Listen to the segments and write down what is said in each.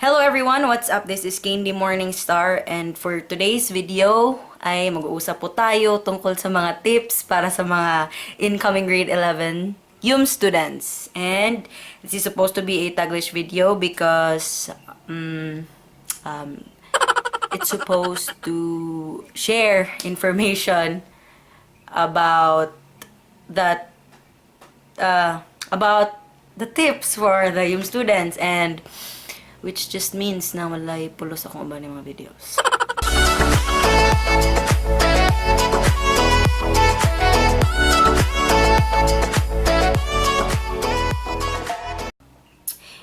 Hello everyone, what's up? This is Candy Morningstar, and for today's video ay mag-uusap po tayo tungkol sa mga tips para sa mga incoming grade 11 YUM students. And this is supposed to be a Taglish video because it's supposed to share information about that about the tips for the YUM students, and which just means na walay pulos akong uban ng mga videos.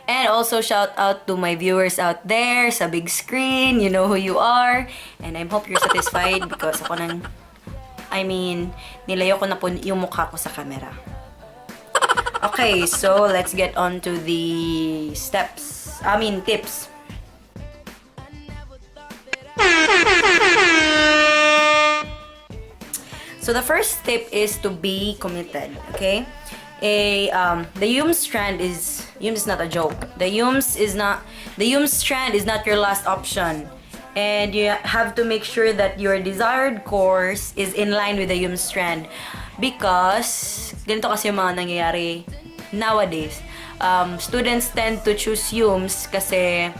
And also shout out to my viewers out there sa big screen. You know who you are. And I hope you're satisfied because ako nilayo ko na po yung mukha ko sa camera. Okay, so let's get on to the tips. So the first tip is to be committed, okay? The YUM strand is not a joke. The YUM strand is not your last option. And you have to make sure that your desired course is in line with the YUM strand. Because, ganito kasi yung mga nangyayari nowadays. Students tend to choose YUMs kasi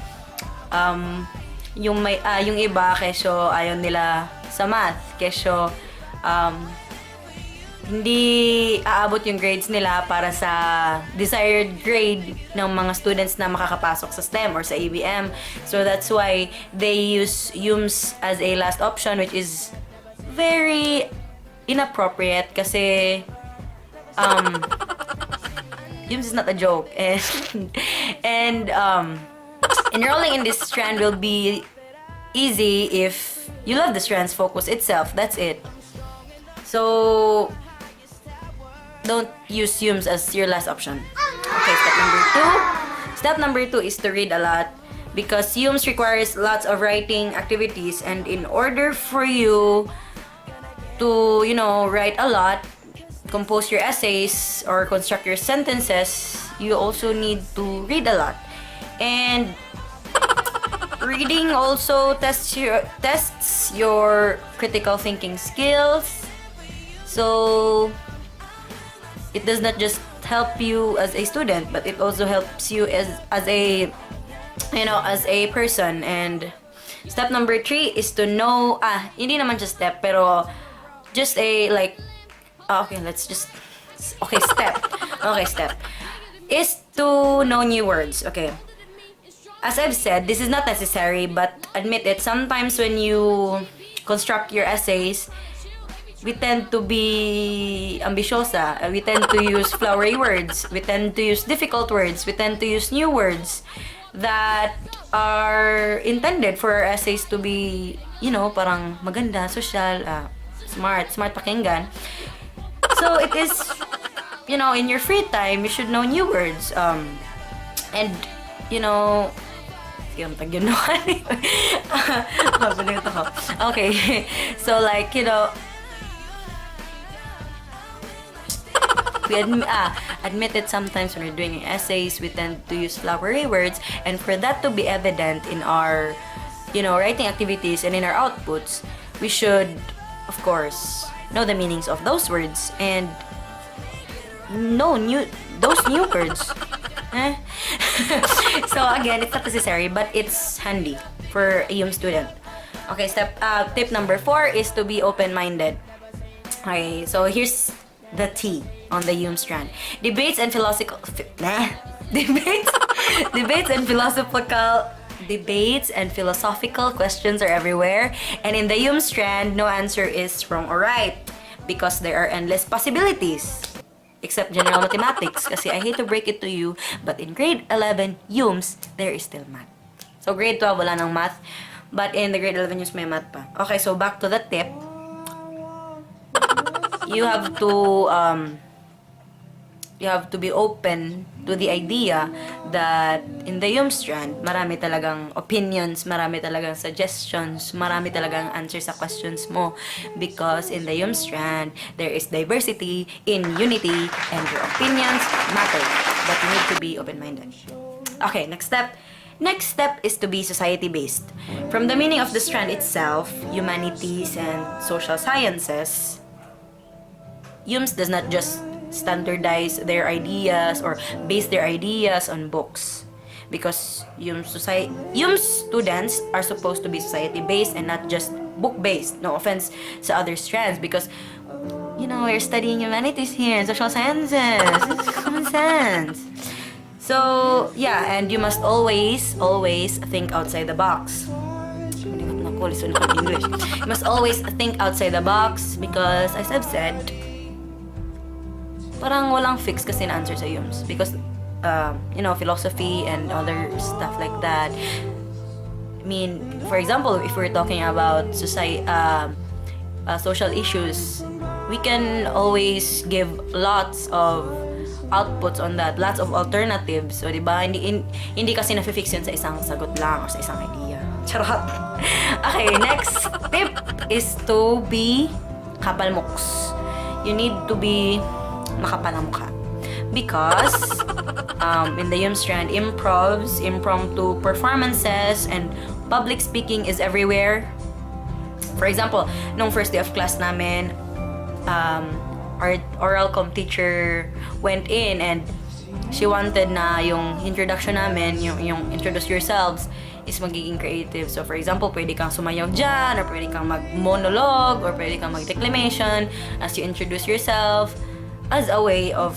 yung iba kesyo ayaw nila sa math, kesyo hindi aabot yung grades nila para sa desired grade ng mga students na makakapasok sa STEM or sa ABM. So that's why they use YUMs as a last option, which is very inappropriate kasi YUMs is not a joke, and enrolling in this strand will be easy if you love the strand's focus itself. That's it. So don't use YUMs as your last option. Okay, step number two is to read a lot, because YUMs requires lots of writing activities, and in order for you to write a lot, compose your essays or construct your sentences, you also need to read a lot. And reading also tests your critical thinking skills. So it does not just help you as a student, but it also helps you as a person. And step number 3 is to know hindi naman just step, pero just step is to know new words. Okay, as I've said, this is not necessary, but admit it, sometimes when you construct your essays, we tend to be ambitiosa. We tend to use flowery words. We tend to use difficult words. We tend to use new words that are intended for our essays to be, parang maganda, social, smart pakinggan. So it is, in your free time, you should know new words. And, okay, so we admit it, sometimes when we're doing essays, we tend to use flowery words, and for that to be evident in our, writing activities and in our outputs, we should, of course, know the meanings of those words and know those new words. So again, it's not necessary, but it's handy for a YUM student. Okay, tip number 4 is to be open-minded. Okay, so here's the T on the YUM strand. Debates and philosophical questions are everywhere, and in the YUM strand, no answer is wrong or right because there are endless possibilities. Except general mathematics, kasi I hate to break it to you, but in grade 11 YUMs, there is still math. So grade 12 wala nang math, but in the grade 11 YUMs may math pa. Okay, so back to the tip. You have to be open to the idea that in the YUM strand, marami talagang opinions, marami talagang suggestions, marami talagang answers sa questions mo. Because in the YUM strand, there is diversity in unity, and your opinions matter. But you need to be open-minded. Okay, next step Next step is to be society-based. From the meaning of the strand itself, humanities and social sciences, UMS does not just standardize their ideas or base their ideas on books. Because UMS students are supposed to be society-based and not just book-based. No offense sa other strands because, we're studying humanities here and social sciences. It's common sense. So, yeah, and you must always think outside the box. English. You must always think outside the box because, as I've said, parang walang fix kasi na answer sa UMS. Because, philosophy and other stuff like that. I mean, for example, if we're talking about social issues, we can always give lots of outputs on that, lots of alternatives. So, di ba? Hindi kasi na-fix yun sa isang sagot lang or sa isang idea. Charot! Okay, next tip is to be kapalmoks. You need to be makapal ang mukha. Because, in the UMS strand, improvs, impromptu performances, and public speaking is everywhere. For example, nung first day of class namin, our oral comm teacher went in and she wanted na yung introduction namin, yung introduce yourselves, is magiging creative. So, for example, pwede kang sumayaw dyan, or pwede kang mag-monologue, or pwede kang mag-declamation as you introduce yourself as a way of,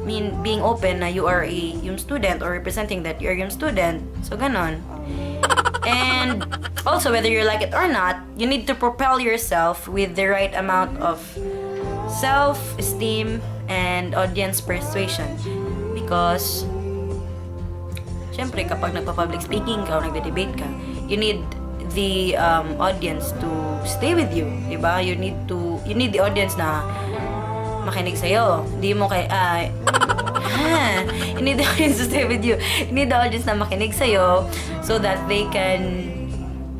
being open na you are a UM student or representing that you are a UM student. So, ganon. And also, whether you like it or not, you need to propel yourself with the right amount of self-esteem and audience persuasion. Because, syempre, kapag nagpa-public speaking ka o nagde-debate ka, you need the audience to stay with you, diba? You need the audience na makinig sa'yo. Hindi mo you need the audience to stay with you. You need the audience na makinig sa'yo so that they can,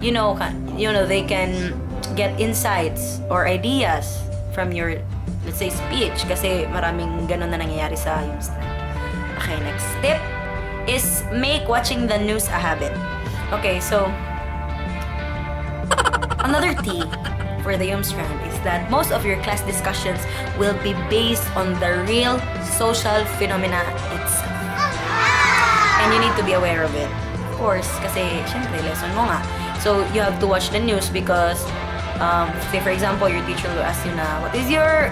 they can get insights or ideas from your, let's say, speech. Kasi maraming ganun na nangyayari sa yung strand. Okay, next tip is make watching the news a habit. Okay, so, another T for the UM strand is that most of your class discussions will be based on the real social phenomena itself. And you need to be aware of it. Of course, kasi syempre lesson mo nga. So you have to watch the news because say for example your teacher will ask you na what is your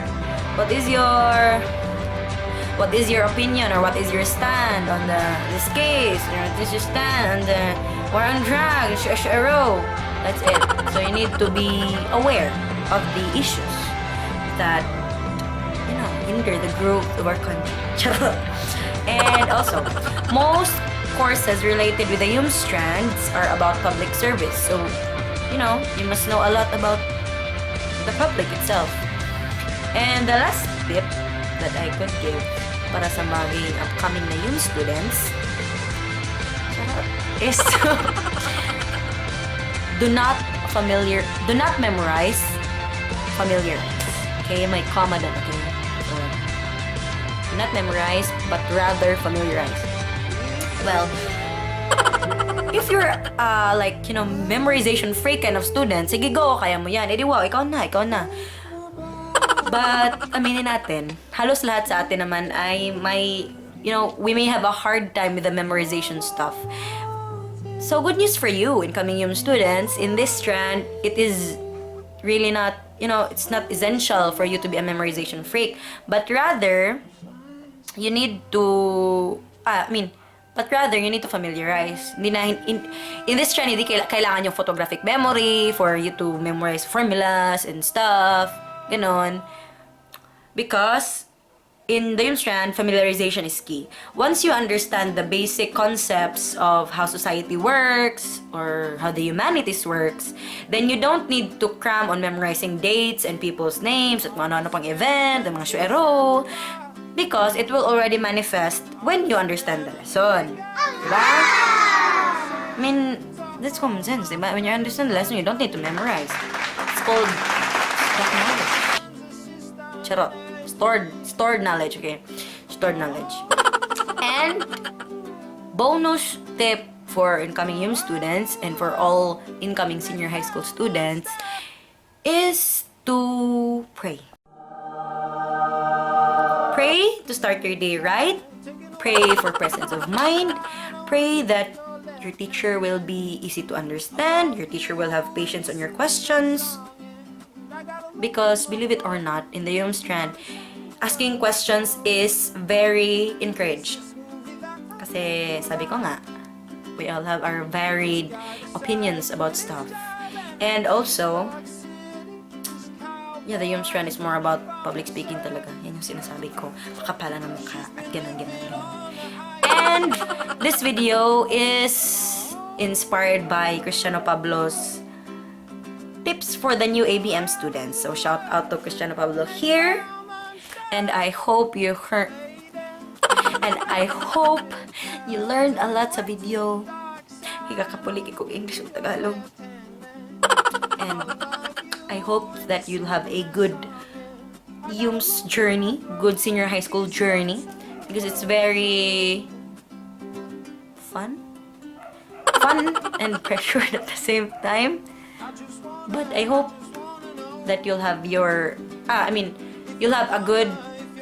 opinion or what is your stand on this case? What is your stand on the war on drugs? That's it. So you need to be aware of the issues that hinder the growth of our country. And also, most courses related with the UM strands are about public service. So, you must know a lot about the public itself. And the last tip that I could give para sa mga upcoming na UM students is to do not memorize, familiarize. Okay, may comma doon, okay? So, do not memorize, but rather familiarize. Well, if you're memorization freak kind of student, sige go, kaya mo yan. Edi wow, ikaw na. But, aminin natin, halos lahat sa atin naman ay may, we may have a hard time with the memorization stuff. So, good news for you, incoming UM students. In this strand, it is really not, it's not essential for you to be a memorization freak. But rather, you need to, you need to familiarize. In this strand, hindi kailangan yung photographic memory for you to memorize formulas and stuff. Ganon. Because, in the UM strand, familiarization is key. Once you understand the basic concepts of how society works or how the humanities works, then you don't need to cram on memorizing dates and people's names at ano-ano pang event, mga syero, because it will already manifest when you understand the lesson. Diba? That's common sense, diba? When you understand the lesson, you don't need to memorize. It's called stock knowledge. Charot. Stored knowledge, okay? Stored knowledge. And bonus tip for incoming UM students and for all incoming senior high school students is to pray. Pray to start your day right. Pray for presence of mind. Pray that your teacher will be easy to understand. Your teacher will have patience on your questions. Because believe it or not, in the UM strand, asking questions is very encouraged. Kasi sabi ko nga, we all have our varied opinions about stuff. And also, yeah, the UM strand is more about public speaking talaga. Yan yung sinasabi ko. Makapala ng mukha at ganun. And this video is inspired by Cristiano Pablo's tips for the new ABM students. So shout out to Cristiano Pablo here. And I hope you learned a lot sa video. Higakapulik ko English o Tagalog. And I hope that you'll have a good UMS journey, good senior high school journey, because it's very fun and pressured at the same time. But I hope that you'll have you'll have a good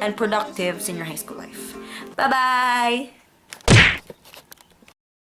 and productive senior high school life. Bye-bye!